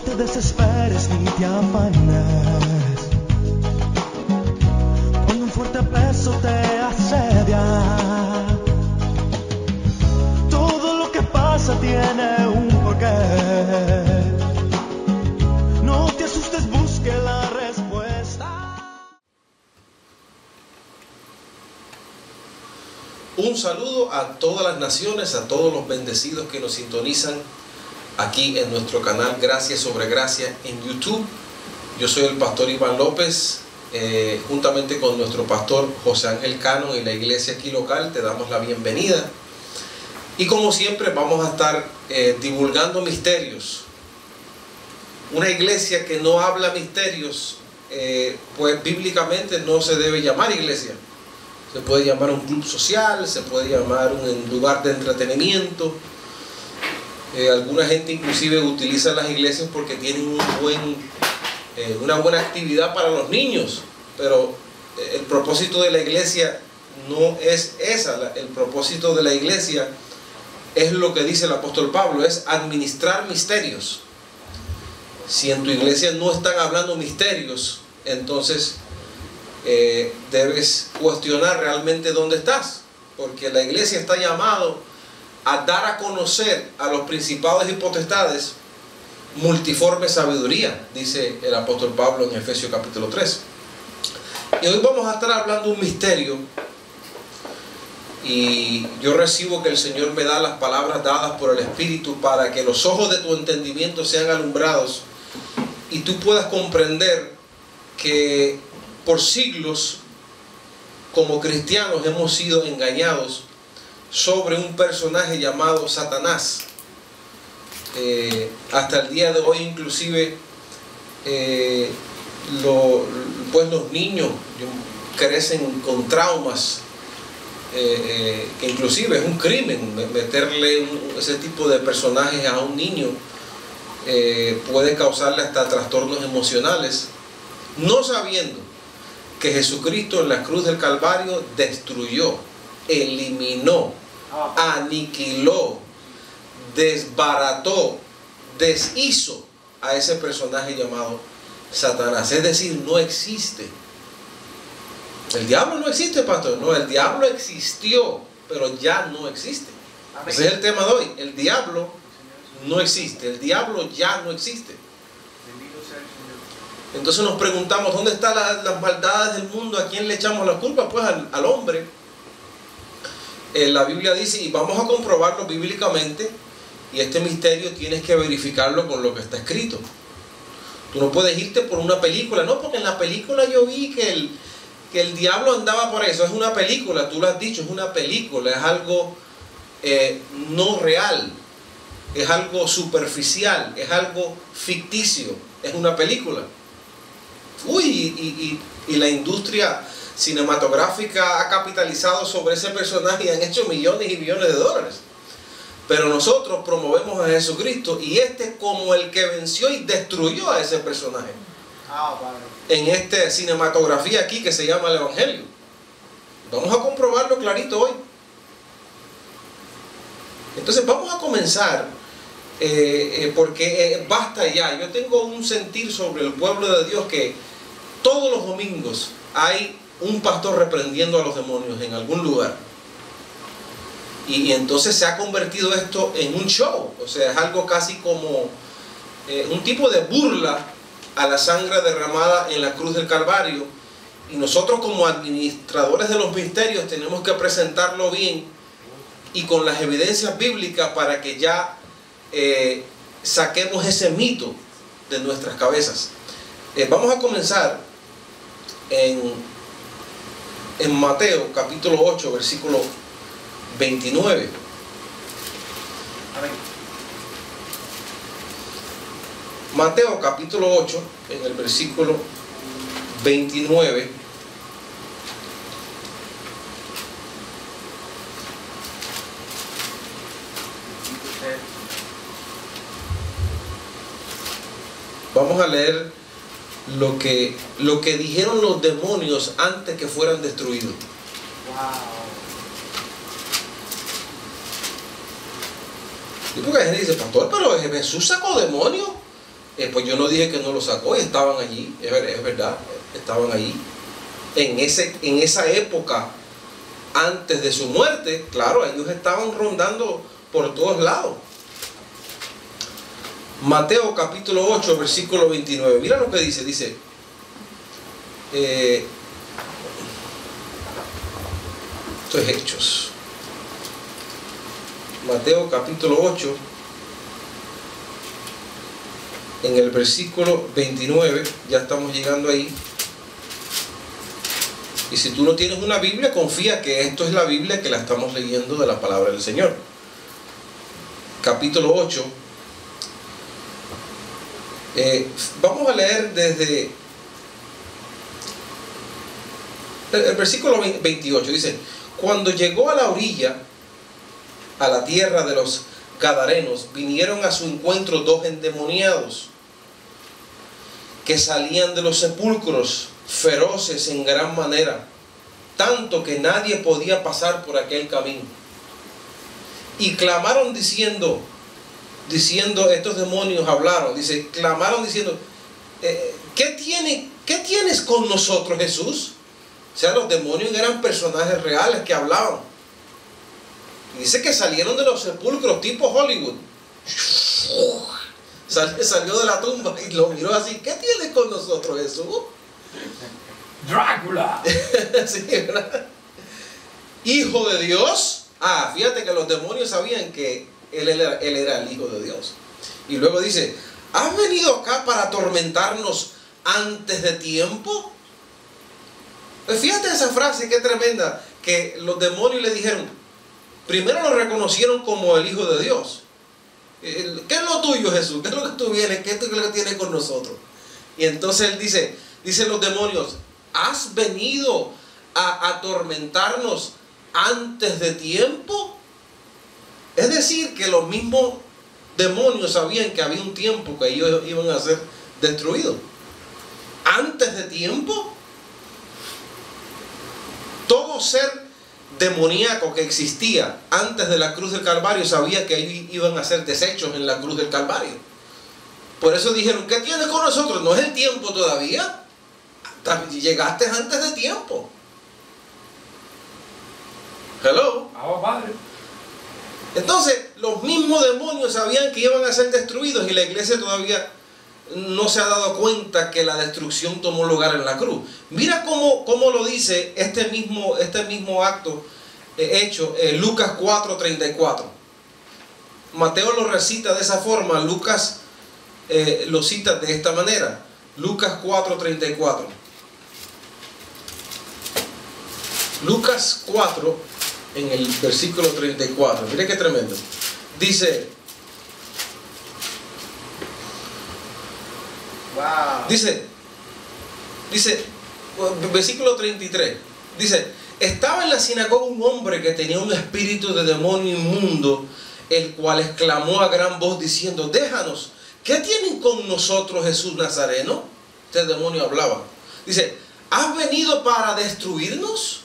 te desesperes ni te afanes, cuando un fuerte peso te asedia. Todo lo que pasa tiene un porqué. No te asustes, busque la respuesta. Un saludo a todas las naciones, a todos los bendecidos que nos sintonizan aquí en nuestro canal Gracia sobre Gracia en YouTube. Yo soy el pastor Iván López, juntamente con nuestro pastor José Ángel Cano y la iglesia aquí local. Te damos la bienvenida y como siempre vamos a estar divulgando misterios. Una iglesia que no habla misterios, pues bíblicamente no se debe llamar iglesia. Se puede llamar un club social, se puede llamar un lugar de entretenimiento. Alguna gente inclusive utiliza las iglesias porque tienen una buena actividad para los niños, pero el propósito de la iglesia no es esa. El propósito de la iglesia es lo que dice el apóstol Pablo, es administrar misterios. Si en tu iglesia no están hablando misterios, entonces debes cuestionar realmente dónde estás, porque la iglesia está llamado a dar a conocer a los principados y potestades multiforme sabiduría, dice el apóstol Pablo en Efesios capítulo 3. Y hoy vamos a estar hablando de un misterio, y yo recibo que el Señor me da las palabras dadas por el Espíritu para que los ojos de tu entendimiento sean alumbrados y tú puedas comprender que por siglos como cristianos hemos sido engañados sobre un personaje llamado Satanás. Hasta el día de hoy inclusive los niños crecen con traumas, que inclusive es un crimen meterle ese tipo de personajes a un niño. Puede causarle hasta trastornos emocionales, no sabiendo que Jesucristo en la cruz del Calvario destruyó, eliminó, aniquiló, desbarató, deshizo a ese personaje llamado Satanás. Es decir, no existe. El diablo no existe, pastor. No, el diablo existió, pero ya no existe. Ese es el tema de hoy. El diablo no existe. El diablo ya no existe. Entonces nos preguntamos, ¿dónde están las maldades del mundo? ¿A quién le echamos la culpa? Pues al hombre. La Biblia dice, y vamos a comprobarlo bíblicamente, y este misterio tienes que verificarlo con lo que está escrito. Tú no puedes irte por una película, no, porque en la película yo vi que el diablo andaba por eso. Es una película, tú lo has dicho, es una película, es algo no real, es algo superficial, es algo ficticio, es una película. Y la industria cinematográfica ha capitalizado sobre ese personaje y han hecho millones y millones de dólares. Pero nosotros promovemos a Jesucristo y este como el que venció y destruyó a ese personaje. En esta cinematografía aquí que se llama el Evangelio. Vamos a comprobarlo clarito hoy. Entonces vamos a comenzar, porque basta ya. Yo tengo un sentir sobre el pueblo de Dios que todos los domingos hay un pastor reprendiendo a los demonios en algún lugar. Y entonces se ha convertido esto en un show. O sea, es algo casi como un tipo de burla a la sangre derramada en la cruz del Calvario. Y nosotros como administradores de los misterios tenemos que presentarlo bien y con las evidencias bíblicas para que ya saquemos ese mito de nuestras cabezas. Vamos a comenzar en Mateo capítulo 8 versículo 29. Amén. Mateo capítulo 8 en el versículo 29. Vamos a leer lo que dijeron los demonios antes que fueran destruidos. Wow. Y porque la gente dice, pastor, pero Jesús sacó demonios. pues yo no dije que no lo sacó, y estaban allí, es verdad, estaban allí. En esa época, antes de su muerte, claro, ellos estaban rondando por todos lados. Mateo capítulo 8, versículo 29. Mira lo que dice. Dice, esto es Hechos. Mateo capítulo 8, en el versículo 29, ya estamos llegando ahí. Y si tú no tienes una Biblia, confía que esto es la Biblia que la estamos leyendo de la palabra del Señor. Capítulo 8. Vamos a leer desde el versículo 28. Dice, cuando llegó a la orilla, a la tierra de los Gadarenos, vinieron a su encuentro dos endemoniados que salían de los sepulcros, feroces en gran manera, tanto que nadie podía pasar por aquel camino. Y clamaron diciendo, estos demonios hablaron, dice, clamaron diciendo, ¿qué tienes con nosotros, Jesús? O sea, los demonios eran personajes reales que hablaban. Y dice que salieron de los sepulcros, tipo Hollywood. Salió de la tumba y lo miró así, ¿qué tienes con nosotros, Jesús? Drácula. Sí, ¿verdad? Hijo de Dios. Fíjate que los demonios sabían que él era el Hijo de Dios. Y luego dice, ¿has venido acá para atormentarnos antes de tiempo? Pues fíjate esa frase, qué tremenda, que los demonios le dijeron, primero lo reconocieron como el Hijo de Dios. ¿Qué es lo tuyo, Jesús? ¿Qué es lo que tú vienes? ¿Qué es lo que tienes con nosotros? Y entonces él dice los demonios, ¿has venido a atormentarnos antes de tiempo? Es decir, que los mismos demonios sabían que había un tiempo que ellos iban a ser destruidos. ¿Antes de tiempo? Todo ser demoníaco que existía antes de la cruz del Calvario sabía que ellos iban a ser deshechos en la cruz del Calvario. Por eso dijeron, ¿qué tienes con nosotros? ¿No es el tiempo todavía? Llegaste antes de tiempo. Hello. Padre. Entonces, los mismos demonios sabían que iban a ser destruidos y la iglesia todavía no se ha dado cuenta que la destrucción tomó lugar en la cruz. Mira cómo lo dice este mismo acto hecho en Lucas 4:34. Mateo lo recita de esa forma, Lucas lo cita de esta manera. Lucas 4:34. Lucas 4, en el versículo 34. Mire qué tremendo. Dice, versículo 33. Dice, estaba en la sinagoga un hombre que tenía un espíritu de demonio inmundo, el cual exclamó a gran voz diciendo, déjanos, ¿qué tienen con nosotros, Jesús Nazareno? Este demonio hablaba. Dice, ¿has venido para destruirnos?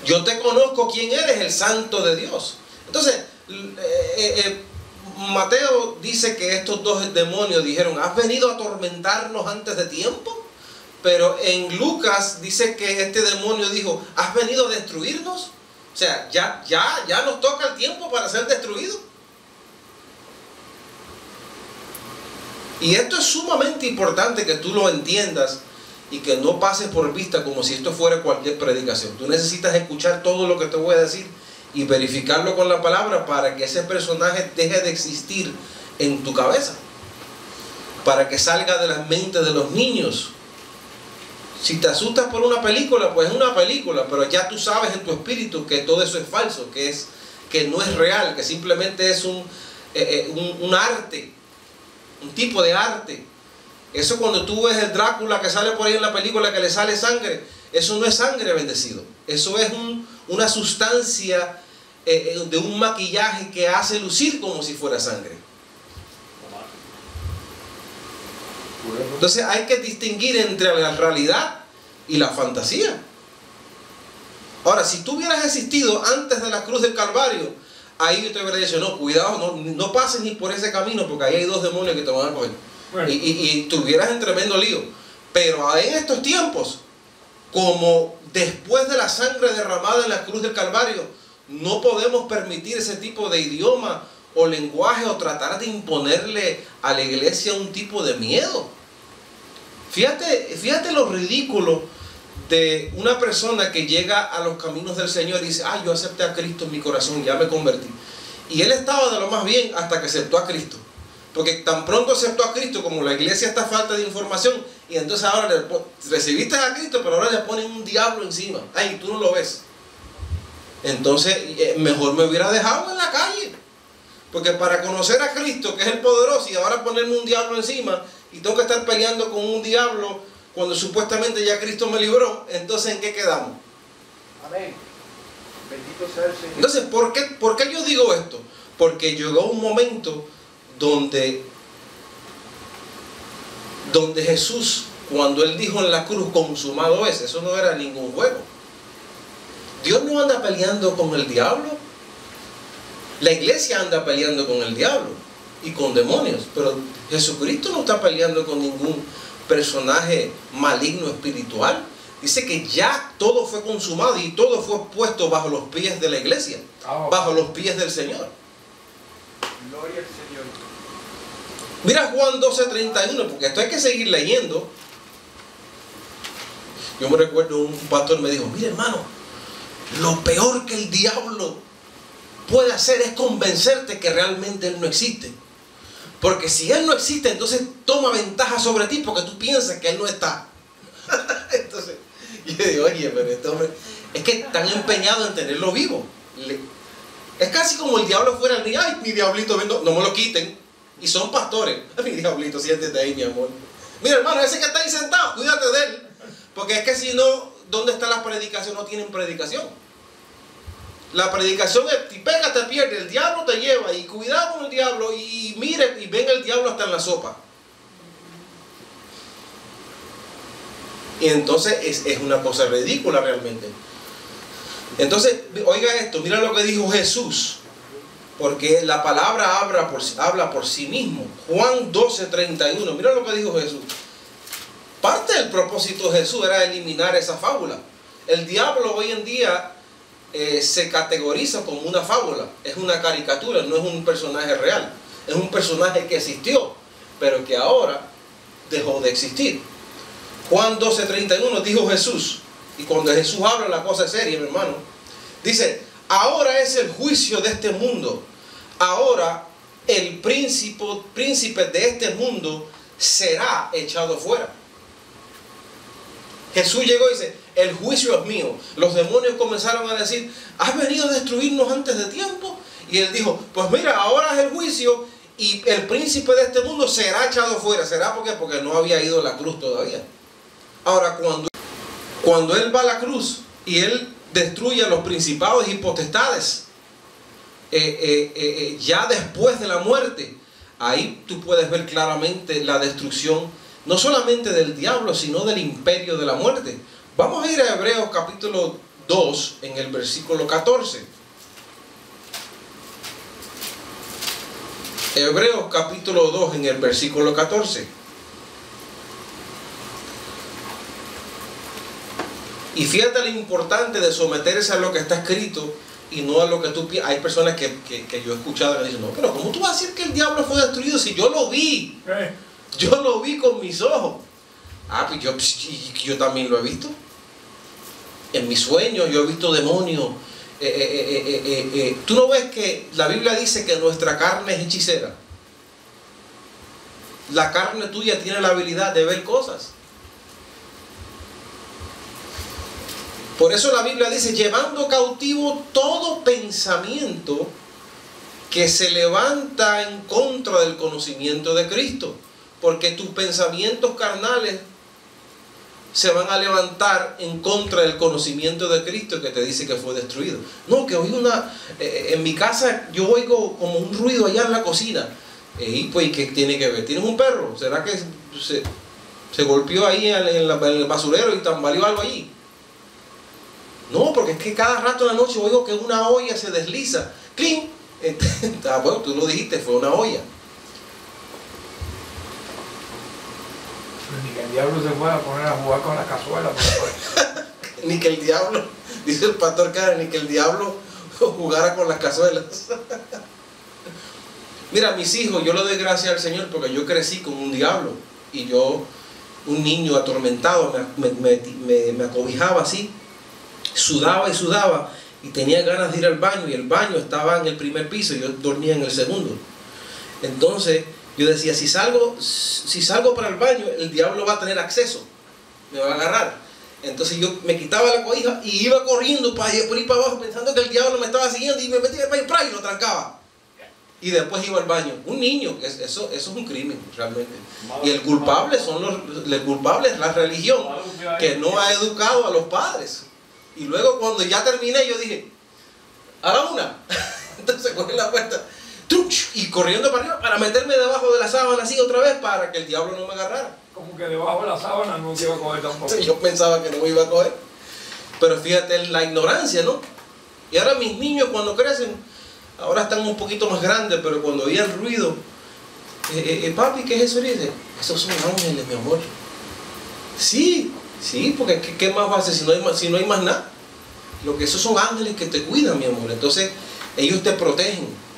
Yo te conozco quién eres, el Santo de Dios. Entonces, Mateo dice que estos dos demonios dijeron, ¿has venido a atormentarnos antes de tiempo? Pero en Lucas dice que este demonio dijo, ¿has venido a destruirnos? O sea, ya nos toca el tiempo para ser destruidos. Y esto es sumamente importante que tú lo entiendas y que no pases por vista como si esto fuera cualquier predicación. Tú necesitas escuchar todo lo que te voy a decir y verificarlo con la palabra para que ese personaje deje de existir en tu cabeza, para que salga de las mentes de los niños. Si te asustas por una película, pues es una película, pero ya tú sabes en tu espíritu que todo eso es falso, que no es real, que simplemente es un arte, un tipo de arte. Eso cuando tú ves el Drácula que sale por ahí en la película que le sale sangre, eso no es sangre, bendecido. Eso es una sustancia de un maquillaje que hace lucir como si fuera sangre. Entonces hay que distinguir entre la realidad y la fantasía. Ahora, si tú hubieras existido antes de la cruz del Calvario, ahí yo te hubiera dicho, no, cuidado, no pases ni por ese camino, porque ahí hay dos demonios que te van a coger. Bueno. Y tuvieras en tremendo lío. Pero en estos tiempos, como después de la sangre derramada en la cruz del Calvario, no podemos permitir ese tipo de idioma o lenguaje o tratar de imponerle a la iglesia un tipo de miedo. Fíjate lo ridículo de una persona que llega a los caminos del Señor y dice, yo acepté a Cristo en mi corazón, ya me convertí. Y él estaba de lo más bien hasta que aceptó a Cristo. Porque tan pronto aceptó a Cristo, como la iglesia está falta de información, y entonces ahora recibiste a Cristo, pero ahora le ponen un diablo encima. Ay, tú no lo ves. Entonces, mejor me hubiera dejado en la calle. Porque para conocer a Cristo, que es el poderoso, y ahora ponerme un diablo encima, y tengo que estar peleando con un diablo, cuando supuestamente ya Cristo me libró, entonces ¿en qué quedamos? Amén. Bendito sea el Señor. Entonces, ¿por qué yo digo esto? Porque llegó un momento donde Jesús, cuando Él dijo en la cruz, consumado es, eso no era ningún juego. Dios no anda peleando con el diablo. La iglesia anda peleando con el diablo y con demonios, pero Jesucristo no está peleando con ningún personaje maligno espiritual. Dice que ya todo fue consumado y todo fue puesto bajo los pies de la iglesia, bajo los pies del Señor. Gloria al Señor. Mira Juan 12:31, porque esto hay que seguir leyendo. Yo me recuerdo, un pastor me dijo, mire hermano, lo peor que el diablo puede hacer es convencerte que realmente Él no existe. Porque si Él no existe, entonces toma ventaja sobre ti porque tú piensas que Él no está. Entonces, yo digo, oye, pero este hombre es que están empeñados en tenerlo vivo. Es casi como el diablo fuera el día, ay, mi diablito, no me lo quiten. Y son pastores. Mi diablito, siéntete ahí, mi amor. Mira, hermano, ese que está ahí sentado, cuídate de él. Porque es que si no, ¿dónde está la predicación? No tienen predicación. La predicación es, si pega te pierde, el diablo te lleva, y cuidado con el diablo, y mire, y venga el diablo hasta en la sopa. Y entonces es una cosa ridícula realmente. Entonces, oiga esto, mira lo que dijo Jesús, porque la palabra habla por sí mismo. Juan 12:31, mira lo que dijo Jesús. Parte del propósito de Jesús era eliminar esa fábula. El diablo hoy en día se categoriza como una fábula, es una caricatura, no es un personaje real, es un personaje que existió, pero que ahora dejó de existir. Juan 12:31 dijo Jesús, y cuando Jesús habla la cosa es seria, mi hermano. Dice, ahora es el juicio de este mundo, ahora el príncipe de este mundo será echado fuera. Jesús llegó y dice, el juicio es mío. Los demonios comenzaron a decir, ¿has venido a destruirnos antes de tiempo? Y él dijo, pues mira, ahora es el juicio y el príncipe de este mundo será echado fuera. ¿Será por qué? Porque no había ido a la cruz todavía. Ahora, cuando él va a la cruz y él destruye a los principados y potestades, ya después de la muerte, ahí tú puedes ver claramente la destrucción, no solamente del diablo, sino del imperio de la muerte. Vamos a ir a Hebreos capítulo 2 en el versículo 14. Hebreos capítulo 2 en el versículo 14. Y fíjate lo importante de someterse a lo que está escrito y no a lo que tú piensas. Hay personas que yo he escuchado que dicen, no, pero ¿cómo tú vas a decir que el diablo fue destruido si yo lo vi? Yo lo vi con mis ojos. Pues yo también lo he visto. En mis sueños yo he visto demonios. Tú no ves que la Biblia dice que nuestra carne es hechicera. La carne tuya tiene la habilidad de ver cosas. Por eso la Biblia dice, llevando cautivo todo pensamiento que se levanta en contra del conocimiento de Cristo. Porque tus pensamientos carnales se van a levantar en contra del conocimiento de Cristo que te dice que fue destruido. No, que oigo en mi casa yo oigo como un ruido allá en la cocina. Y pues, ¿qué tiene que ver? ¿Tienes un perro? ¿Será que se golpeó ahí en el basurero y tambaleó algo allí? No, porque es que cada rato en la noche oigo que una olla se desliza. ¡Cling! Bueno, tú lo dijiste, fue una olla. Ni que el diablo se fuera a poner a jugar con la cazuela. Ni que el diablo, dice el pastor Karen, ni que el diablo jugara con las cazuelas. Mira, mis hijos, yo le doy gracias al Señor porque yo crecí con un diablo. Y yo, un niño atormentado, me acobijaba así, sudaba y sudaba, y tenía ganas de ir al baño, y el baño estaba en el primer piso y yo dormía en el segundo. Entonces yo decía, si salgo para el baño, el diablo va a tener acceso, me va a agarrar. Entonces yo me quitaba la cobija y iba corriendo por ir para abajo pensando que el diablo me estaba siguiendo, y me metía en el baño y lo trancaba. Y después iba al baño. Un niño, eso es un crimen realmente. Y el culpable es la religión, que no ha educado a los padres. Y luego cuando ya terminé, yo dije, a la una. Entonces cogí la puerta y corriendo para arriba para meterme debajo de la sábana así otra vez para que el diablo no me agarrara. Como que debajo de la sábana no te iba a coger tampoco. Yo pensaba que no me iba a coger. Pero fíjate la ignorancia, ¿no? Y ahora mis niños cuando crecen, ahora están un poquito más grandes, pero cuando oían ruido, papi, ¿qué es eso? Y dice, esos son ángeles, mi amor. Sí, porque ¿qué más va a hacer si no hay más nada? Esos son ángeles que te cuidan, mi amor. Entonces, ellos te protegen.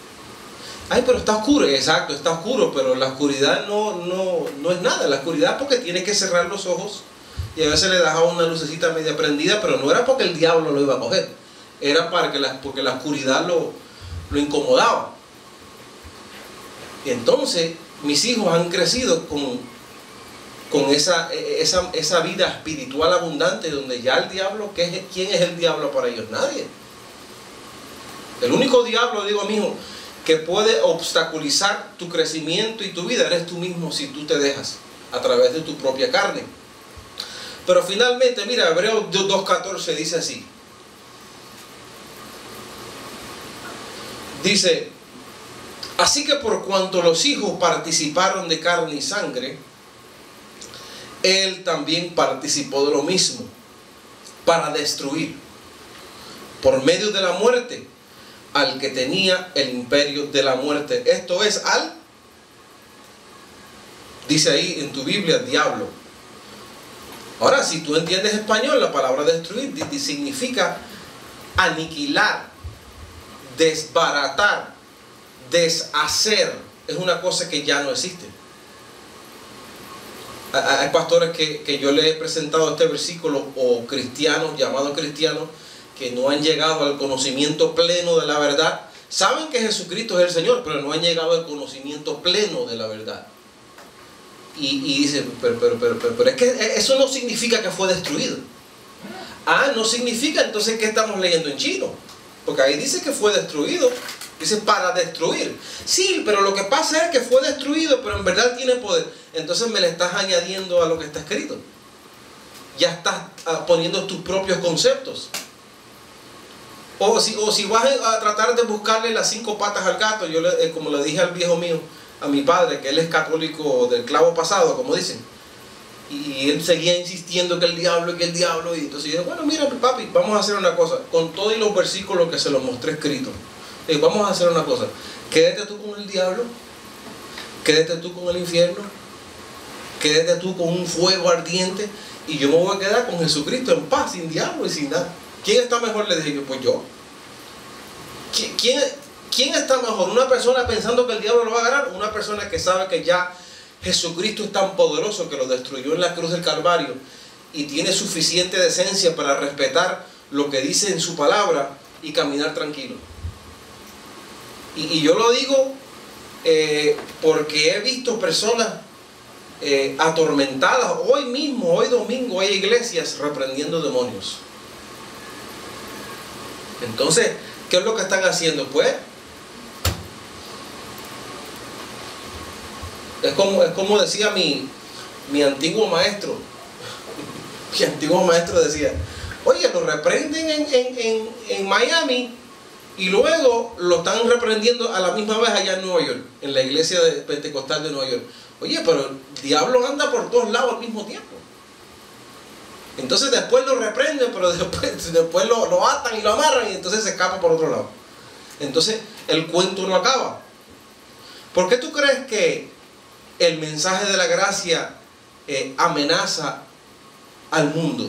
Ay, pero está oscuro. Exacto, está oscuro, pero la oscuridad no es nada. La oscuridad es porque tienes que cerrar los ojos, y a veces le dejaba una lucecita media prendida, pero no era porque el diablo lo iba a coger. Era porque la oscuridad lo incomodaba. Y entonces mis hijos han crecido con esa vida espiritual abundante, donde ya el diablo, ¿quién es el diablo para ellos? Nadie. El único diablo, digo, mijo, que puede obstaculizar tu crecimiento y tu vida eres tú mismo, si tú te dejas a través de tu propia carne. Pero finalmente, mira, Hebreos 2:14 dice así. Dice, así que por cuanto los hijos participaron de carne y sangre, él también participó de lo mismo, para destruir, por medio de la muerte, al que tenía el imperio de la muerte. Esto es dice ahí en tu Biblia, diablo. Ahora, si tú entiendes español, la palabra destruir significa aniquilar, desbaratar, deshacer. Es una cosa que ya no existe. Hay pastores que yo les he presentado este versículo, o cristianos, llamados cristianos, que no han llegado al conocimiento pleno de la verdad. Saben que Jesucristo es el Señor, pero no han llegado al conocimiento pleno de la verdad. Y dicen, pero es que eso no significa que fue destruido. No significa, entonces, ¿qué estamos leyendo en chino? Porque ahí dice que fue destruido. Dice para destruir. Sí, pero lo que pasa es que fue destruido, pero en verdad tiene poder. Entonces me le estás añadiendo a lo que está escrito. Ya estás poniendo tus propios conceptos. O si vas a tratar de buscarle las 5 patas al gato, yo como le dije al viejo mío, a mi padre, que él es católico del clavo pasado, como dicen. Y él seguía insistiendo que el diablo, y entonces yo dije, bueno, mira, papi, vamos a hacer una cosa. Con todos los versículos que se los mostré escritos, vamos a hacer una cosa. Quédate tú con el diablo, quédate tú con el infierno, quédate tú con un fuego ardiente, y yo me voy a quedar con Jesucristo en paz, sin diablo y sin nada. ¿Quién está mejor? Le dije yo, pues yo. ¿Quién está mejor? ¿Una persona pensando que el diablo lo va a agarrar? ¿Una persona que sabe que ya Jesucristo es tan poderoso que lo destruyó en la cruz del Calvario y tiene suficiente decencia para respetar lo que dice en su palabra y caminar tranquilo? Y yo lo digo porque he visto personas atormentadas. Hoy mismo, hoy domingo, hay iglesias reprendiendo demonios. Entonces, ¿qué es lo que están haciendo? Pues es como decía mi antiguo maestro. Mi antiguo maestro decía, oye, lo reprenden en Miami y luego lo están reprendiendo a la misma vez allá en Nueva York, en la iglesia pentecostal de Nueva York. Oye, pero el diablo anda por todos lados al mismo tiempo. Entonces después lo reprenden, pero después lo atan y lo amarran, y entonces se escapa por otro lado. entonces el cuento no acaba. ¿Por qué tú crees que el mensaje de la gracia amenaza al mundo?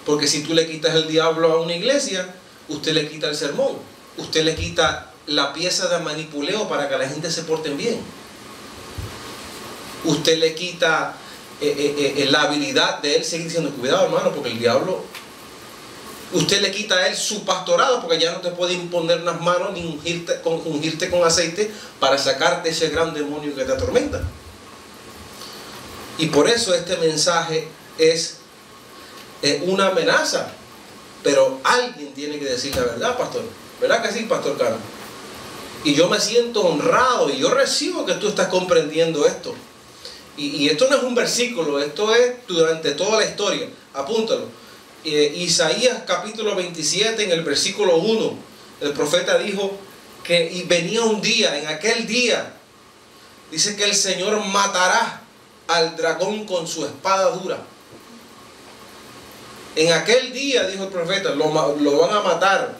Porque si tú le quitas el diablo a una iglesia, usted le quita el sermón, usted le quita la pieza de manipuleo para que la gente se porte bien, usted le quita la habilidad de él seguir diciendo, cuidado hermano, porque el diablo, usted le quita a él su pastorado, porque ya no te puede imponer unas manos ni ungirte con aceite para sacarte ese gran demonio que te atormenta. Y por eso este mensaje es una amenaza, pero alguien tiene que decir la verdad, pastor. ¿Verdad que sí, pastor Cano? Y yo me siento honrado y yo recibo que tú estás comprendiendo esto. Y esto no es un versículo, esto es durante toda la historia. Apúntalo. Isaías capítulo 27, en el versículo 1, el profeta dijo que y venía un día, en aquel día, dice que el Señor matará al dragón con su espada dura. En aquel día, dijo el profeta, lo van a matar.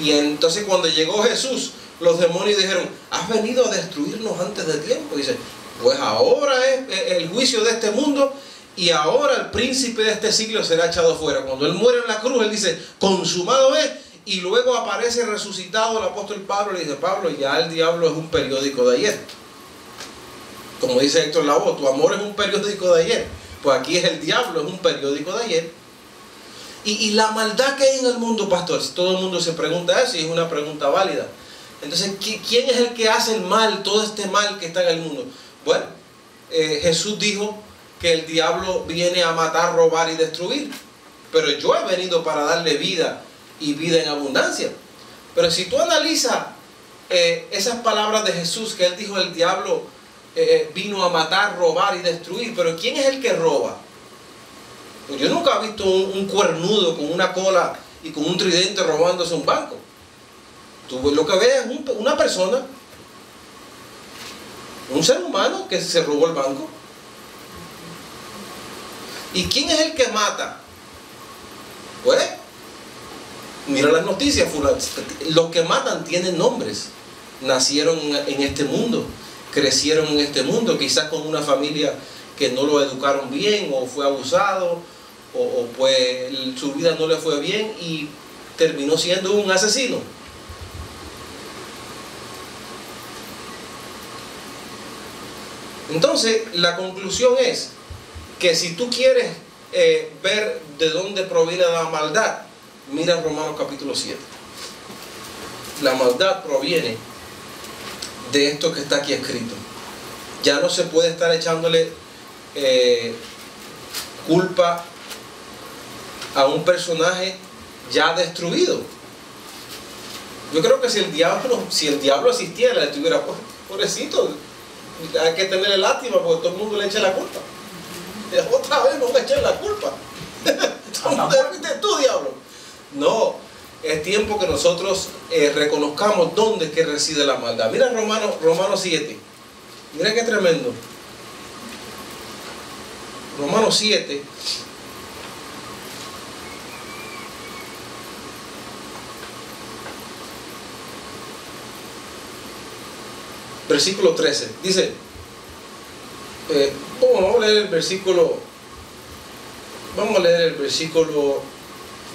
Y entonces cuando llegó Jesús, los demonios dijeron, ¿has venido a destruirnos antes de tiempo? Y dice, pues ahora es el juicio de este mundo y ahora el príncipe de este siglo será echado fuera. Cuando él muere en la cruz, él dice, consumado es. Y luego aparece resucitado el apóstol Pablo y dice, Pablo, ya el diablo es un periódico de ayer. Como dice Héctor Lavoe, tu amor es un periódico de ayer. Pues aquí es el diablo, es un periódico de ayer. Y la maldad que hay en el mundo, pastor, si todo el mundo se pregunta eso, y es una pregunta válida. Entonces, ¿quién es el que hace el mal, todo este mal que está en el mundo? Bueno, Jesús dijo que el diablo viene a matar, robar y destruir. Pero yo he venido para darle vida y vida en abundancia. Pero si tú analizas esas palabras de Jesús, que él dijo, el diablo vino a matar, robar y destruir. Pero ¿quién es el que roba? Pues yo nunca he visto un cuernudo con una cola y con un tridente robándose un banco. Tú lo que ves es una persona, un ser humano que se robó el banco. ¿Y quién es el que mata? Pues, mira las noticias, los que matan tienen nombres, nacieron en este mundo, crecieron en este mundo, quizás con una familia que no lo educaron bien, o fue abusado, o pues su vida no le fue bien y terminó siendo un asesino. Entonces, la conclusión es que si tú quieres ver de dónde proviene la maldad, mira Romanos capítulo 7. La maldad proviene de esto que está aquí escrito. Ya no se puede estar echándole culpa a un personaje ya destruido. Yo creo que si el diablo existiera, le estuviera, pobrecito, hay que tenerle lástima porque todo el mundo le echa la culpa. Otra vez no le echen la culpa. Tú, diablo. No, es tiempo que nosotros reconozcamos dónde es que reside la maldad. Mira Romanos 7. Mira qué tremendo. Romanos 7. Versículo 13. Dice, vamos a leer el versículo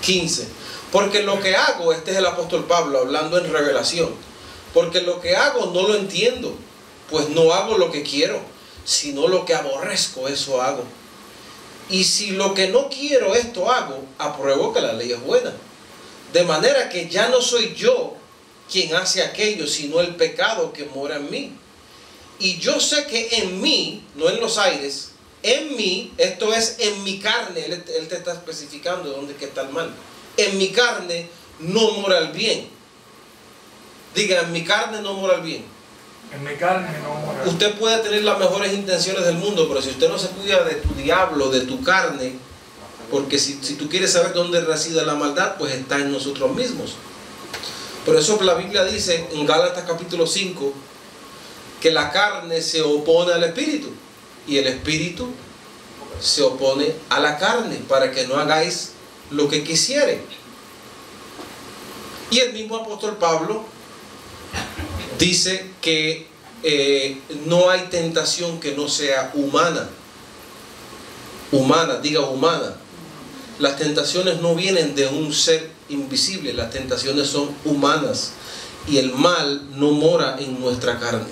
15. Porque lo que hago, este es el apóstol Pablo hablando en revelación, porque lo que hago no lo entiendo, pues no hago lo que quiero, sino lo que aborrezco, eso hago. Y si lo que no quiero esto hago, apruebo que la ley es buena. De manera que ya no soy yo quien hace aquello, sino el pecado que mora en mí. Y yo sé que en mí, no en los aires, en mí, esto es en mi carne, él te está especificando dónde que está el mal. En mi carne no mora el bien. Diga, en mi carne no mora el bien. En mi carne no mora el bien. Usted puede tener las mejores intenciones del mundo, pero si usted no se cuida de tu diablo, de tu carne, porque si tú quieres saber dónde reside la maldad, pues está en nosotros mismos. Por eso la Biblia dice en Gálatas capítulo 5 que la carne se opone al espíritu y el espíritu se opone a la carne para que no hagáis lo que quisiere. Y el mismo apóstol Pablo dice que no hay tentación que no sea humana. Humana, diga humana. Las tentaciones no vienen de un ser invisible, las tentaciones son humanas. Y el mal no mora en nuestra carne.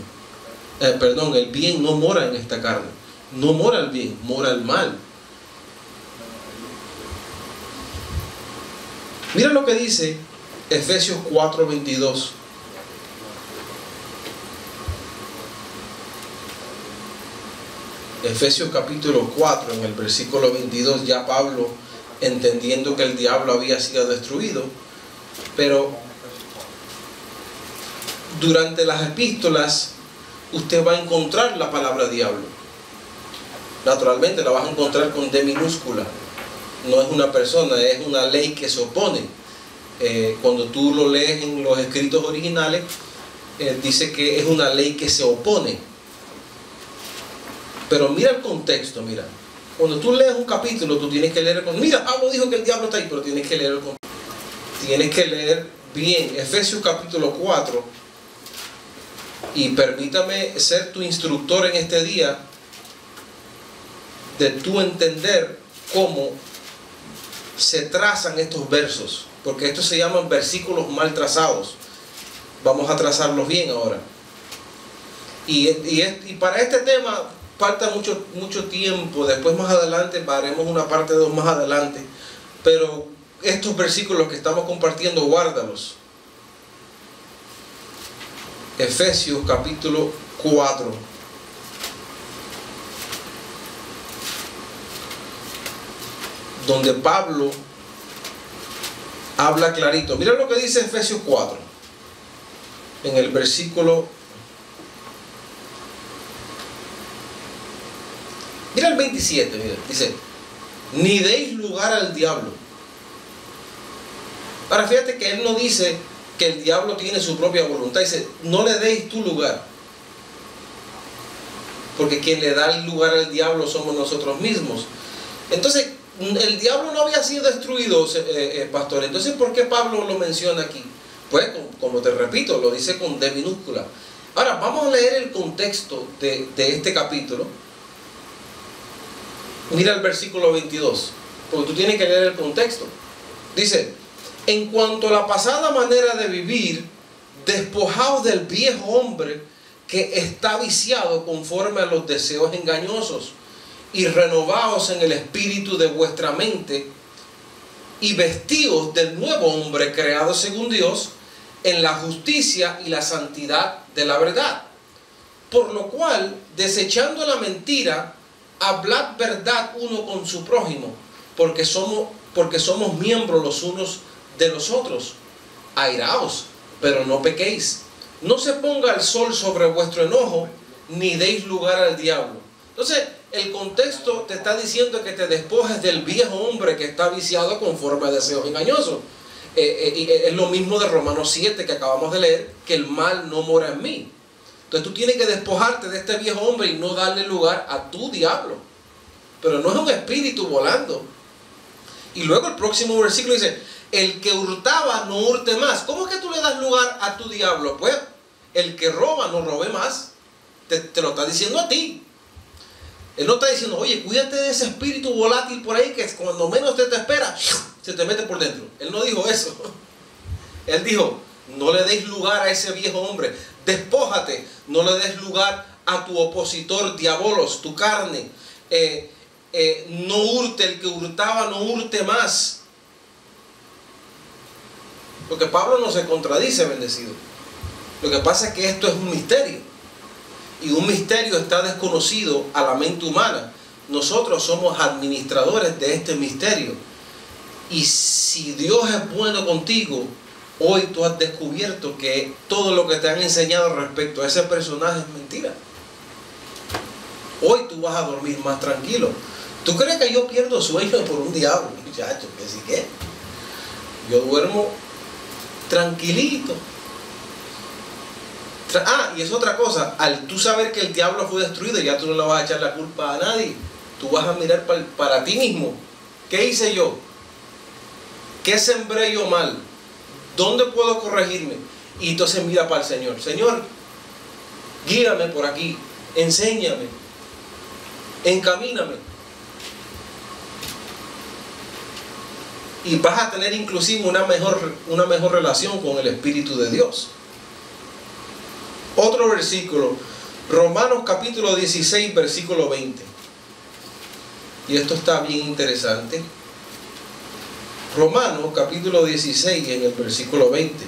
El bien no mora en esta carne. No mora el bien, mora el mal. Mira lo que dice Efesios 4:22. Efesios capítulo 4, en el versículo 22, ya Pablo, entendiendo que el diablo había sido destruido, pero durante las epístolas usted va a encontrar la palabra diablo. Naturalmente la vas a encontrar con D minúscula. No es una persona, es una ley que se opone. Cuando tú lo lees en los escritos originales, dice que es una ley que se opone. Pero mira el contexto, mira. Cuando tú lees un capítulo, tú tienes que leer el contexto. Mira, Pablo dijo que el diablo está ahí, pero tienes que leer el contexto. Tienes que leer bien Efesios capítulo 4. Y permítame ser tu instructor en este día, de tu entender cómo se trazan estos versos, porque estos se llaman versículos mal trazados. Vamos a trazarlos bien ahora. Y para este tema falta mucho tiempo. Después, más adelante, haremos una parte 2 más adelante, pero estos versículos que estamos compartiendo, guárdalos. Efesios capítulo 4. Donde Pablo habla clarito. Mira lo que dice Efesios 4. En el versículo... Mira el 27, mira, dice: ni deis lugar al diablo. Ahora fíjate que él no dice que el diablo tiene su propia voluntad. Dice, no le deis tu lugar. Porque quien le da el lugar al diablo somos nosotros mismos. Entonces, el diablo no había sido destruido, pastor. Entonces, ¿por qué Pablo lo menciona aquí? Pues, como te repito, lo dice con D minúscula. Ahora, vamos a leer el contexto de este capítulo. Mira el versículo 22, porque tú tienes que leer el contexto. Dice: en cuanto a la pasada manera de vivir, despojaos del viejo hombre que está viciado conforme a los deseos engañosos, y renovaos en el espíritu de vuestra mente, y vestíos del nuevo hombre creado según Dios, en la justicia y la santidad de la verdad. Por lo cual, desechando la mentira, hablad verdad uno con su prójimo, porque somos miembros los unos de los otros. Airaos, pero no pequéis. No se ponga el sol sobre vuestro enojo, ni deis lugar al diablo. Entonces, el contexto te está diciendo que te despojes del viejo hombre que está viciado conforme a deseos engañosos. Es lo mismo de Romanos 7 que acabamos de leer, que el mal no mora en mí. Entonces tú tienes que despojarte de este viejo hombre y no darle lugar a tu diablo. Pero no es un espíritu volando. Y luego el próximo versículo dice: el que hurtaba no hurte más. ¿Cómo es que tú le das lugar a tu diablo? Pues el que roba no robe más. Te lo está diciendo a ti. Él no está diciendo: oye, cuídate de ese espíritu volátil por ahí que cuando menos te espera, se te mete por dentro. Él no dijo eso. Él dijo: no le des lugar a ese viejo hombre. Despójate. No le des lugar a tu opositor, diabolos, tu carne. No hurte. El que hurtaba no hurte más. Porque Pablo no se contradice, bendecido. Lo que pasa es que esto es un misterio. Y un misterio está desconocido a la mente humana. Nosotros somos administradores de este misterio. Y si Dios es bueno contigo, hoy tú has descubierto que todo lo que te han enseñado respecto a ese personaje es mentira. Hoy tú vas a dormir más tranquilo. ¿Tú crees que yo pierdo sueño por un diablo? Muchacho, ¿qué sí qué? Yo duermo tranquilito. Y es otra cosa, al tú saber que el diablo fue destruido, ya tú no le vas a echar la culpa a nadie. Tú vas a mirar para ti mismo. ¿Qué hice yo? ¿Qué sembré yo mal? ¿Dónde puedo corregirme? Y entonces mira para el Señor. Señor, guíame por aquí, enséñame, encamíname. Y vas a tener inclusive una mejor relación con el Espíritu de Dios. Otro versículo, Romanos capítulo 16, versículo 20. Y esto está bien interesante. Romanos capítulo 16, en el versículo 20.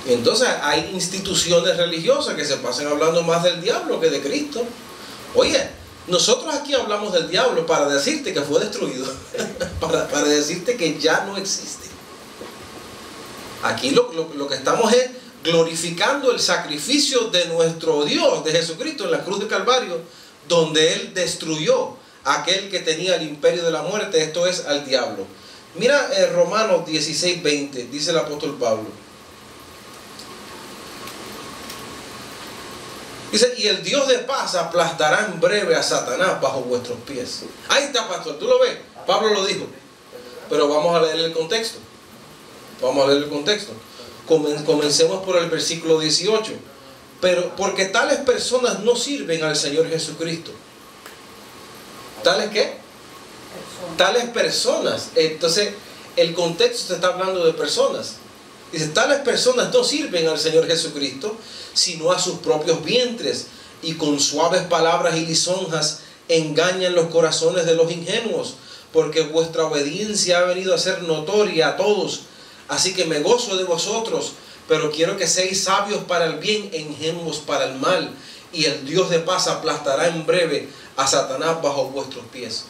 Entonces hay instituciones religiosas que se pasan hablando más del diablo que de Cristo. Oye, nosotros aquí hablamos del diablo para decirte que fue destruido, para decirte que ya no existe. Aquí lo que estamos es glorificando el sacrificio de nuestro Dios, de Jesucristo en la cruz de Calvario, donde Él destruyó a aquel que tenía el imperio de la muerte, esto es, al diablo. Mira Romanos 16, 20, dice el apóstol Pablo. Dice, y el Dios de paz aplastará en breve a Satanás bajo vuestros pies. Ahí está, pastor, ¿tú lo ves? Pablo lo dijo. Pero vamos a leer el contexto. Vamos a leer el contexto. Comencemos por el versículo 18. Pero porque tales personas no sirven al Señor Jesucristo. ¿Tales qué? Tales personas. Entonces, el contexto se está hablando de personas. Dice, tales personas no sirven al Señor Jesucristo, sino a sus propios vientres, y con suaves palabras y lisonjas engañan los corazones de los ingenuos, porque vuestra obediencia ha venido a ser notoria a todos. Así que me gozo de vosotros, pero quiero que seáis sabios para el bien e ingenuos para el mal, y el Dios de paz aplastará en breve a Satanás bajo vuestros pies.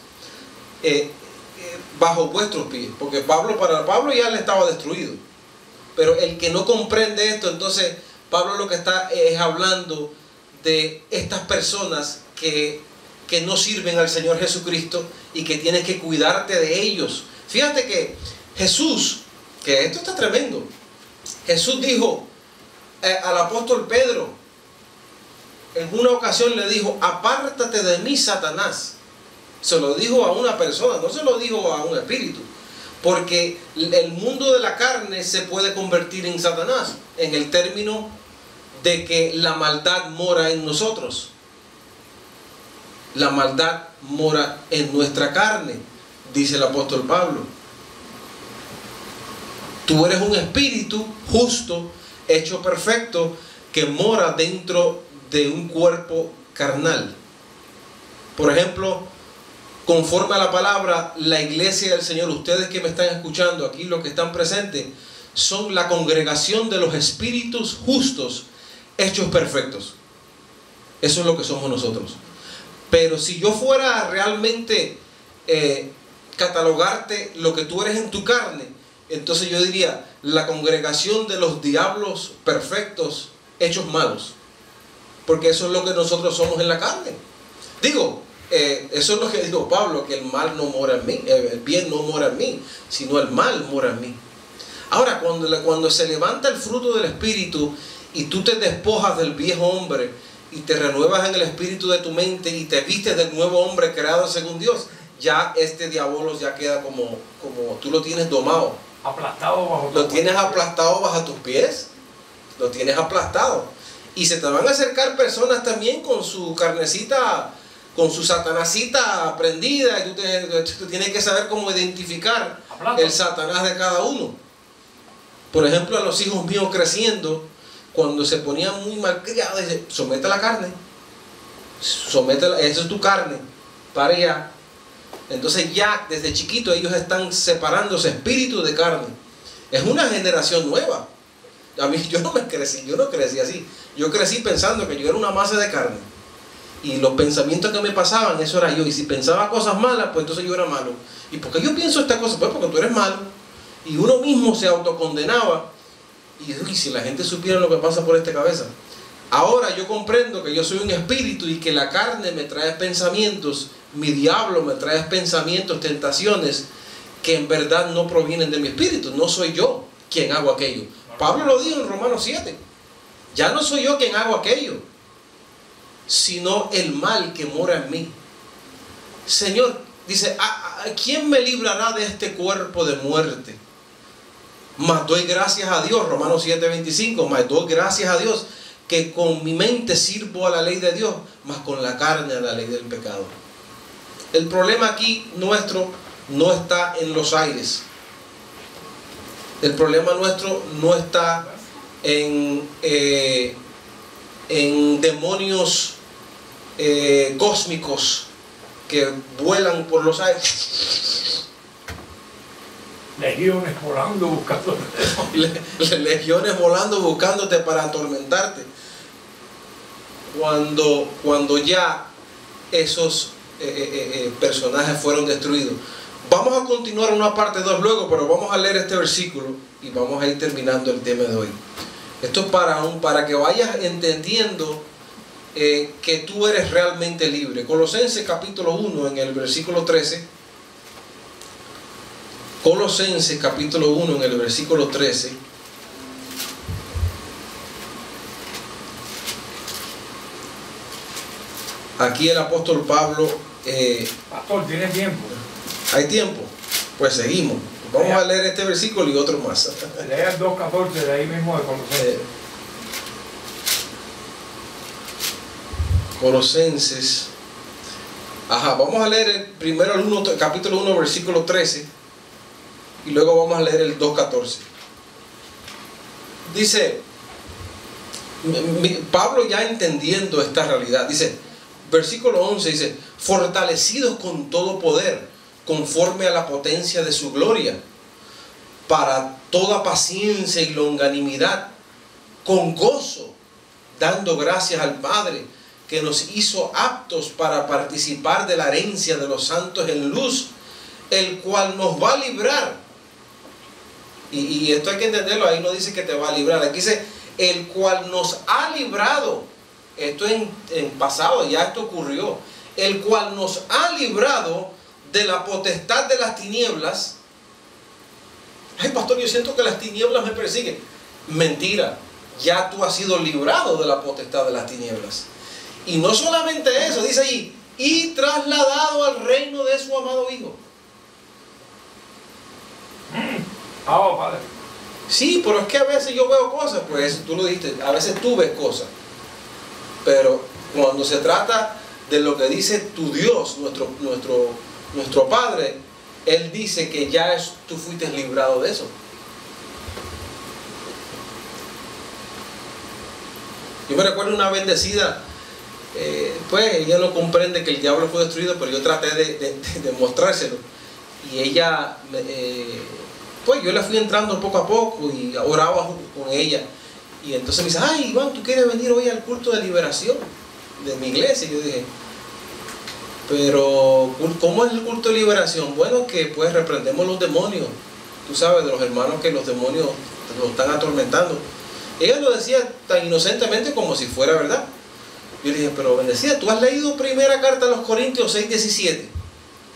Bajo vuestros pies, porque para Pablo ya le estaba destruido. Pero el que no comprende esto, entonces Pablo lo que está es hablando de estas personas que no sirven al Señor Jesucristo y que tienes que cuidarte de ellos. Fíjate que Jesús, que esto está tremendo, Jesús dijo al apóstol Pedro, en una ocasión le dijo, apártate de mí, Satanás. Se lo dijo a una persona, no se lo dijo a un espíritu. Porque el mundo de la carne se puede convertir en Satanás, en el término de que la maldad mora en nosotros. La maldad mora en nuestra carne, dice el apóstol Pablo. Tú eres un espíritu justo, hecho perfecto, que mora dentro de un cuerpo carnal. Por ejemplo, conforme a la palabra, la iglesia del Señor, ustedes que me están escuchando aquí, los que están presentes, son la congregación de los espíritus justos, hechos perfectos. Eso es lo que somos nosotros. Pero si yo fuera a realmente catalogarte lo que tú eres en tu carne, entonces yo diría, la congregación de los diablos perfectos, hechos malos. Porque eso es lo que nosotros somos en la carne. Digo, eso es lo que dijo Pablo, que el mal no mora en mí, el bien no mora en mí, sino el mal mora en mí. Ahora, cuando se levanta el fruto del Espíritu y tú te despojas del viejo hombre y te renuevas en el espíritu de tu mente y te vistes del nuevo hombre creado según Dios, ya este diablo ya queda como tú lo tienes domado. Aplastado bajo Lo tienes aplastado bajo tus pies, lo tienes aplastado. Y se te van a acercar personas también con su carnecita, con su satanasita prendida, y tú tienes que saber cómo identificar el Satanás de cada uno. Por ejemplo, a los hijos míos creciendo, cuando se ponían muy malcriados, dice, somete la carne, esa es tu carne, para allá. Entonces ya desde chiquito ellos están separándose espíritu de carne. Es una generación nueva. A mí yo no crecí así. Yo crecí pensando que yo era una masa de carne. Y los pensamientos que me pasaban, eso era yo. Y si pensaba cosas malas, pues entonces yo era malo. ¿Y por qué yo pienso esta cosa? Pues porque tú eres malo. Y uno mismo se autocondenaba. Y si la gente supiera lo que pasa por esta cabeza. Ahora yo comprendo que yo soy un espíritu y que la carne me trae pensamientos, mi diablo me trae pensamientos, tentaciones que en verdad no provienen de mi espíritu. No soy yo quien hago aquello. Pablo lo dijo en Romanos 7. Ya no soy yo quien hago aquello. sino el mal que mora en mí. Señor, dice, ¿quién me librará de este cuerpo de muerte? Mas doy gracias a Dios, Romanos 7:25, mas doy gracias a Dios que con mi mente sirvo a la ley de Dios, mas con la carne a la ley del pecado. El problema aquí nuestro no está en los aires. El problema nuestro no está en demonios cósmicos que vuelan por los aires. Legiones volando buscando. Legiones volando buscándote para atormentarte. Cuando ya esos personajes fueron destruidos. Vamos a continuar una parte 2 luego, pero vamos a leer este versículo y vamos a ir terminando el tema de hoy. Esto es para que vayas entendiendo que tú eres realmente libre. Colosenses capítulo 1 en el versículo 13. Colosenses capítulo 1 en el versículo 13. Aquí el apóstol Pablo... Pastor, ¿tiene tiempo? ¿Hay tiempo? Pues seguimos. Vamos a leer este versículo y otro más. Lea el 2.14 de ahí mismo de Colosenses. Colosenses. Vamos a leer primero el capítulo 1, versículo 13. Y luego vamos a leer el 2.14. Dice, Pablo ya entendiendo esta realidad, dice, versículo 11 dice, fortalecidos con todo poder, conforme a la potencia de su gloria, para toda paciencia y longanimidad, con gozo, dando gracias al Padre, que nos hizo aptos para participar de la herencia de los santos en luz, el cual nos va a librar. Y esto hay que entenderlo, ahí no dice que te va a librar, aquí dice, el cual nos ha librado. Esto en pasado, ya esto ocurrió. El cual nos ha librado de la potestad de las tinieblas. Ay, pastor, yo siento que las tinieblas me persiguen. Mentira, ya tú has sido librado de la potestad de las tinieblas. Y no solamente eso, dice allí, y trasladado al reino de su amado Hijo. Padre. Sí, pero es que a veces yo veo cosas, pues tú lo dijiste, a veces tú ves cosas. Pero cuando se trata de lo que dice tu Dios, nuestro Padre, Él dice que ya tú fuiste librado de eso. Yo me recuerdo una bendecida, pues ella no comprende que el diablo fue destruido, pero yo traté de mostrárselo. Y ella, pues yo la fui entrando poco a poco y oraba con ella. Y entonces me dice, ay Iván, ¿tú quieres venir hoy al culto de liberación de mi iglesia? Y yo dije, pero ¿cómo es el culto de liberación? Bueno, que pues reprendemos los demonios. Tú sabes, de los hermanos que los demonios los están atormentando. Ella lo decía tan inocentemente como si fuera verdad. Yo dije, pero bendecida, ¿tú has leído primera carta a los Corintios 6:17?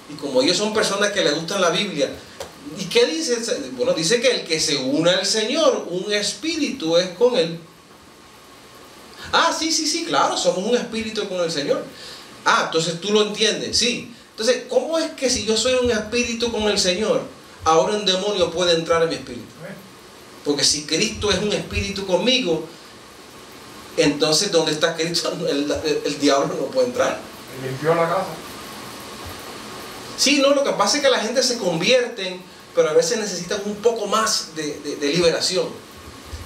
Y como ellos son personas que les gustan la Biblia, ¿y qué dice? Bueno, dice que el que se une al Señor, un espíritu es con Él. Sí, claro, somos un espíritu con el Señor. Entonces tú lo entiendes, sí. Entonces, ¿cómo es que si yo soy un espíritu con el Señor, ahora un demonio puede entrar en mi espíritu? Porque si Cristo es un espíritu conmigo, entonces ¿dónde está Cristo? El diablo no puede entrar. Limpió la casa. Sí, no, lo que pasa es que la gente se convierte, pero a veces necesitan un poco más de liberación.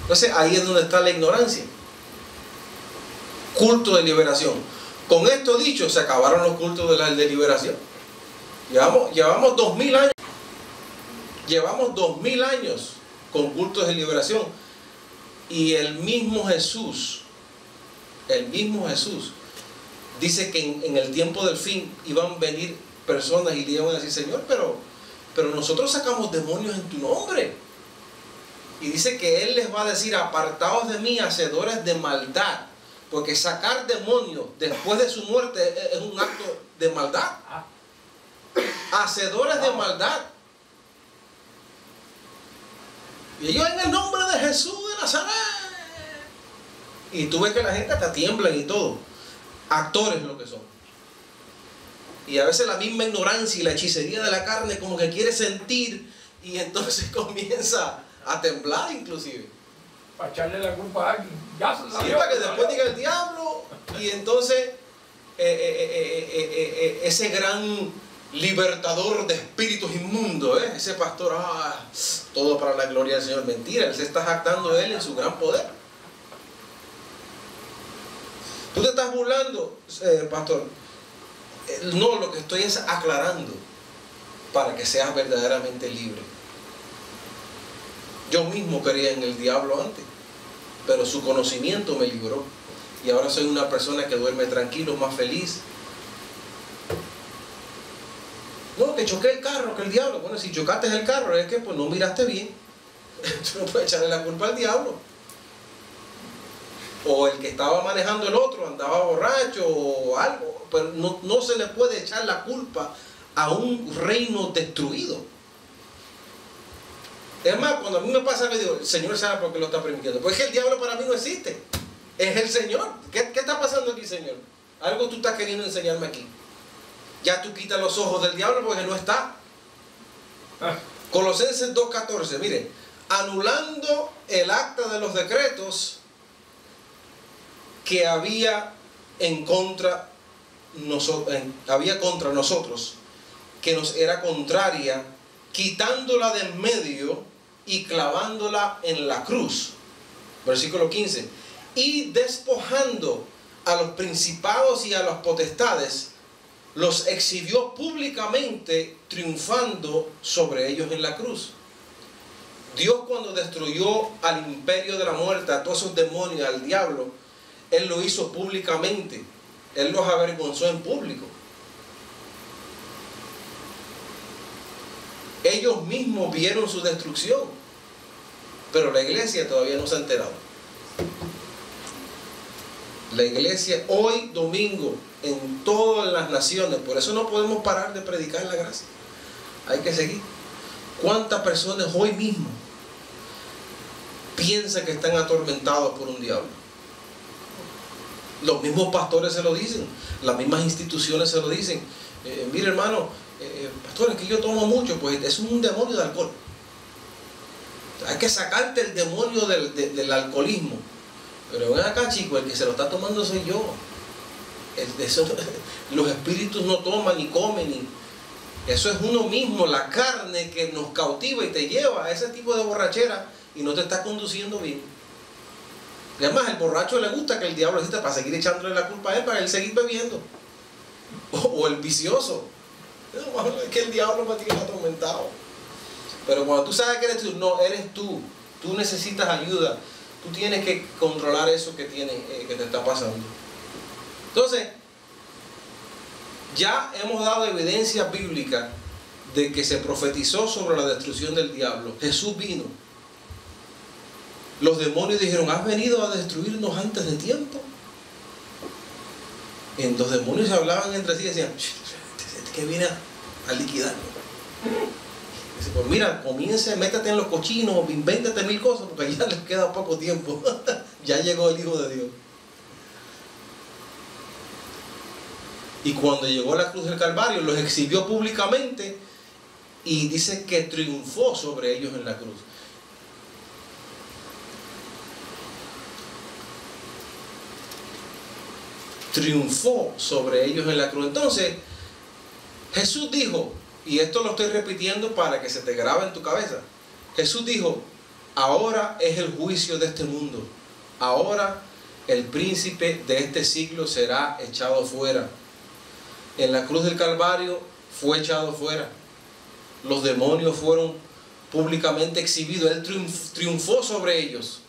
Entonces ahí es donde está la ignorancia. Culto de liberación. Con esto dicho, se acabaron los cultos de liberación. Llevamos 2000 años. Llevamos 2000 años con cultos de liberación. Y el mismo Jesús dice que en el tiempo del fin iban a venir personas y le iban a decir, Señor, pero nosotros sacamos demonios en tu nombre. Y dice que Él les va a decir, apartaos de mí, hacedores de maldad. Porque sacar demonios después de su muerte es un acto de maldad. Hacedores de maldad. Y ellos en el nombre de Jesús de Nazaret. Y tú ves que la gente hasta tiemblan y todo. actores lo que son. Y a veces la misma ignorancia y la hechicería de la carne como que quiere sentir y entonces comienza a temblar inclusive. Para echarle la culpa a alguien. Ya se Sí, salió, para que se después salió. diga el diablo y entonces ese gran libertador de espíritus inmundos, ese pastor, todo para la gloria del Señor. Mentira, él se está jactando de él en su gran poder. Tú te estás burlando, pastor. No, lo que estoy es aclarando para que seas verdaderamente libre. Yo mismo creía en el diablo antes, pero su conocimiento me libró y ahora soy una persona que duerme tranquilo, más feliz. No, que choqué el carro, que el diablo. Bueno, si chocaste el carro es que pues no miraste bien. Tú no puedes echarle la culpa al diablo. O el que estaba manejando el otro andaba borracho o algo, pero no se le puede echar la culpa a un reino destruido. Es más, cuando a mí me pasa, me digo, el Señor sabe por qué lo está permitiendo. Pues es que el diablo para mí no existe. Es el Señor. ¿Qué está pasando aquí, Señor? Algo tú estás queriendo enseñarme aquí. Ya tú quitas los ojos del diablo porque no está. Colosenses 2:14, mire, anulando el acta de los decretos que había contra nosotros, que nos era contraria, quitándola de en medio y clavándola en la cruz. Versículo 15. Y despojando a los principados y a las potestades, los exhibió públicamente, triunfando sobre ellos en la cruz. Dios, cuando destruyó al imperio de la muerte, a todos esos demonios, al diablo, Él lo hizo públicamente. Él los avergonzó en público. Ellos mismos vieron su destrucción, pero la iglesia todavía no se ha enterado. La iglesia hoy domingo en todas las naciones, por eso no podemos parar de predicar la gracia. Hay que seguir. ¿Cuántas personas hoy mismo piensan que están atormentados por un diablo? Los mismos pastores se lo dicen, las mismas instituciones se lo dicen. Mire, hermano, pastor, es que yo tomo mucho, pues es un demonio de alcohol. Hay que sacarte el demonio del alcoholismo. Pero ven acá, chico, el que se lo está tomando soy yo. Los espíritus no toman ni comen. Eso es uno mismo, la carne que nos cautiva y te lleva a ese tipo de borrachera y no te está conduciendo bien. Y además, el borracho le gusta que el diablo exista para seguir echándole la culpa a él, para él seguir bebiendo. O el vicioso. Es que el diablo me tiene atormentado. Pero cuando tú sabes que eres tú, no, eres tú. Tú necesitas ayuda. Tú tienes que controlar eso que te está pasando. Entonces, ya hemos dado evidencia bíblica de que se profetizó sobre la destrucción del diablo. Jesús vino. Los demonios dijeron, ¿has venido a destruirnos antes de tiempo? Y los demonios se hablaban entre sí y decían, que viene a liquidarnos. Dice, pues mira, comience, métete en los cochinos, invéntate mil cosas, porque ya les queda poco tiempo. Ya llegó el Hijo de Dios. Y cuando llegó a la cruz del Calvario, los exhibió públicamente y dice que triunfó sobre ellos en la cruz. Triunfó sobre ellos en la cruz. Entonces, Jesús dijo, y esto lo estoy repitiendo para que se te grabe en tu cabeza. Jesús dijo, ahora es el juicio de este mundo. Ahora el príncipe de este siglo será echado fuera. En la cruz del Calvario fue echado fuera. Los demonios fueron públicamente exhibidos. Él triunfó sobre ellos.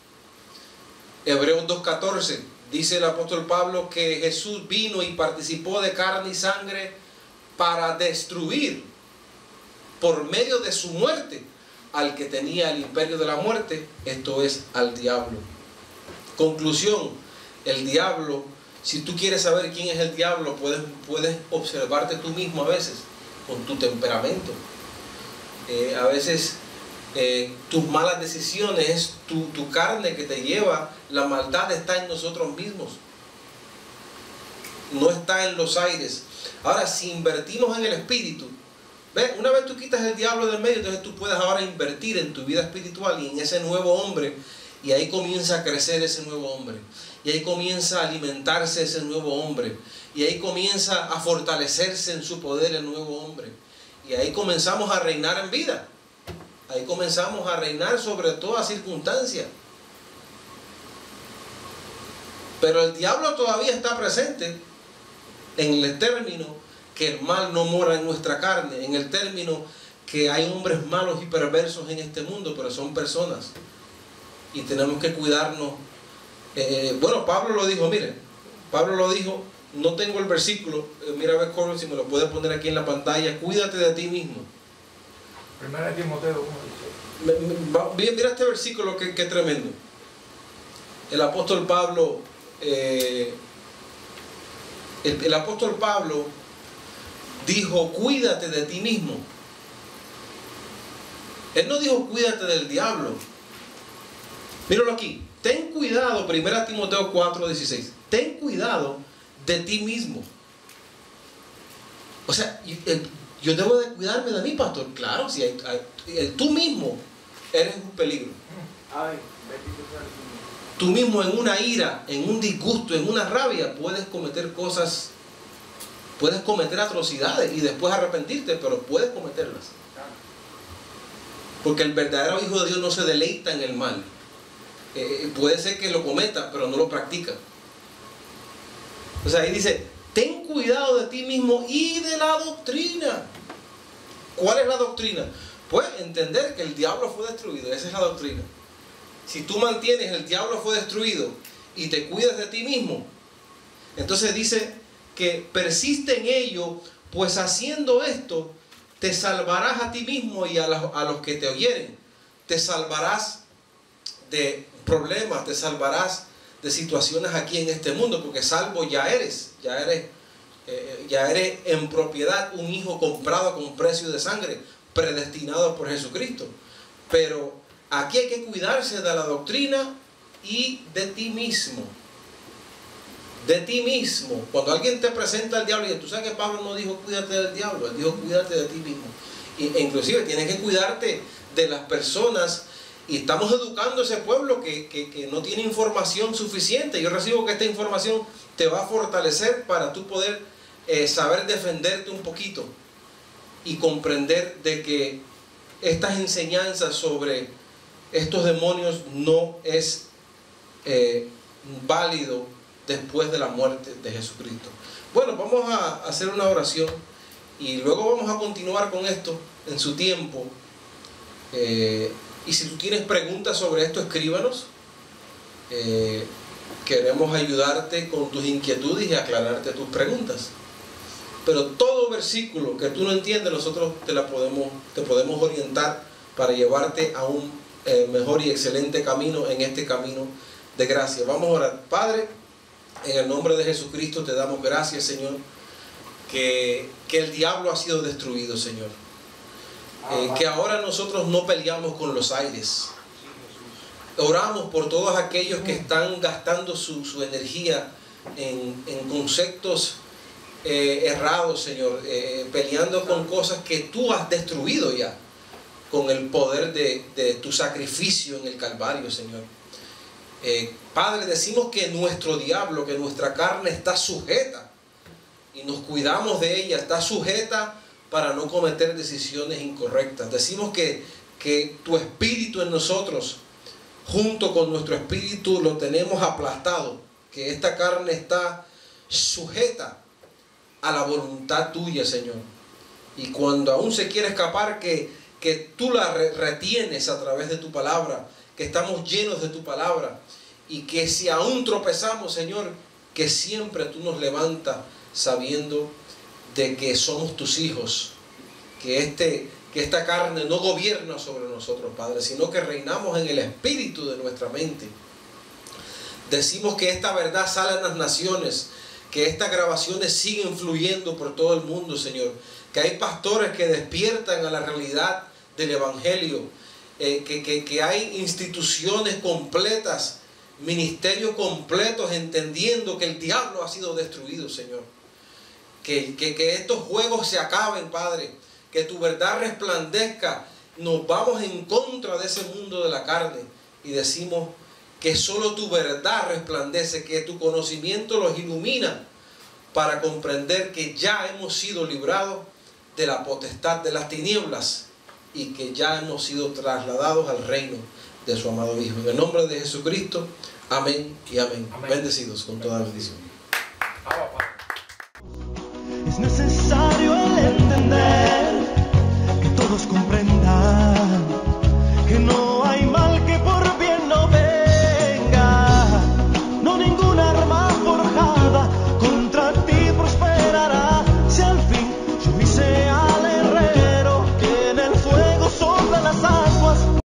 Hebreos 2:14 dice el apóstol Pablo que Jesús vino y participó de carne y sangre para destruir por medio de su muerte al que tenía el imperio de la muerte, esto es, al diablo. Conclusión, el diablo, si tú quieres saber quién es el diablo, puedes observarte tú mismo a veces, con tu temperamento. A veces tus malas decisiones, es tu carne que te lleva, la maldad está en nosotros mismos. no está en los aires. Ahora, si invertimos en el espíritu, ¿ves? Una vez tú quitas el diablo del medio, entonces tú puedes ahora invertir en tu vida espiritual y en ese nuevo hombre, y ahí comienza a crecer ese nuevo hombre, y ahí comienza a alimentarse ese nuevo hombre, y ahí comienza a fortalecerse en su poder el nuevo hombre, y ahí comenzamos a reinar en vida, ahí comenzamos a reinar sobre toda circunstancia. Pero el diablo todavía está presente en el término que el mal no mora en nuestra carne, en el término que hay hombres malos y perversos en este mundo, pero son personas y tenemos que cuidarnos. Bueno, Pablo lo dijo, miren, Pablo lo dijo, no tengo el versículo, mira a ver Corbin si me lo puedes poner aquí en la pantalla, cuídate de ti mismo. Primera de Timoteo 1 dice. Mira este versículo que tremendo. El apóstol Pablo, el apóstol Pablo dijo, cuídate de ti mismo. Él no dijo cuídate del diablo. Míralo aquí. Ten cuidado, 1 Timoteo 4:16. Ten cuidado de ti mismo. O sea, yo debo de cuidarme de mí, pastor. Claro, si tú mismo eres un peligro. Ay, bendito sea el Señor. Tú mismo en una ira, en un disgusto, en una rabia, puedes cometer cosas, puedes cometer atrocidades y después arrepentirte, pero puedes cometerlas. Porque el verdadero hijo de Dios no se deleita en el mal. Puede ser que lo cometa, pero no lo practica. O sea, ahí dice, ten cuidado de ti mismo y de la doctrina. ¿Cuál es la doctrina? Pues entender que el diablo fue destruido. Esa es la doctrina. Si tú mantienes el diablo fue destruido y te cuidas de ti mismo, entonces dice que persiste en ello, pues haciendo esto te salvarás a ti mismo y a los que te oyeren. Te salvarás de problemas, te salvarás de situaciones aquí en este mundo, porque salvo ya eres en propiedad un hijo comprado con precio de sangre, predestinado por Jesucristo. Pero aquí hay que cuidarse de la doctrina y de ti mismo. De ti mismo. Cuando alguien te presenta al diablo, y tú sabes que Pablo no dijo cuídate del diablo, él dijo cuídate de ti mismo. E inclusive tienes que cuidarte de las personas. Y estamos educando a ese pueblo que no tiene información suficiente. Yo recibo que esta información te va a fortalecer para tú poder saber defenderte un poquito y comprender de que estas enseñanzas sobre estos demonios no es válido después de la muerte de Jesucristo. Bueno, vamos a hacer una oración y luego vamos a continuar con esto en su tiempo. Y si tú tienes preguntas sobre esto, escríbanos. Queremos ayudarte con tus inquietudes y aclararte tus preguntas. Pero todo versículo que tú no entiendes, nosotros te podemos orientar para llevarte a un mejor y excelente camino en este camino de gracia. Vamos a orar. Padre, en el nombre de Jesucristo te damos gracias, Señor, que el diablo ha sido destruido, Señor. Que ahora nosotros no peleamos con los aires. Oramos por todos aquellos que están gastando su energía en conceptos errados, Señor, peleando con cosas que tú has destruido ya con el poder de tu sacrificio en el Calvario, Señor. Padre, decimos que nuestro diablo, que nuestra carne está sujeta y nos cuidamos de ella, está sujeta para no cometer decisiones incorrectas. Decimos que tu espíritu en nosotros, junto con nuestro espíritu, lo tenemos aplastado, que esta carne está sujeta a la voluntad tuya, Señor. Y cuando aún se quiere escapar, que tú la retienes a través de tu palabra, que estamos llenos de tu palabra, y que si aún tropezamos, Señor, que siempre tú nos levantas sabiendo de que somos tus hijos, que esta carne no gobierna sobre nosotros, Padre, sino que reinamos en el espíritu de nuestra mente. Decimos que esta verdad sale a las naciones, que estas grabaciones siguen fluyendo por todo el mundo, Señor, que hay pastores que despiertan a la realidad del Evangelio, que hay instituciones completas ministerios completos, entendiendo que el diablo ha sido destruido, Señor. Que estos juegos se acaben, Padre. Que tu verdad resplandezca. Nos vamos en contra de ese mundo de la carne y decimos que solo tu verdad resplandece, que tu conocimiento los ilumina para comprender que ya hemos sido librados de la potestad de las tinieblas y que ya hemos sido trasladados al reino de su amado Hijo. En el nombre de Jesucristo, amén y amén. Bendecidos con toda bendición.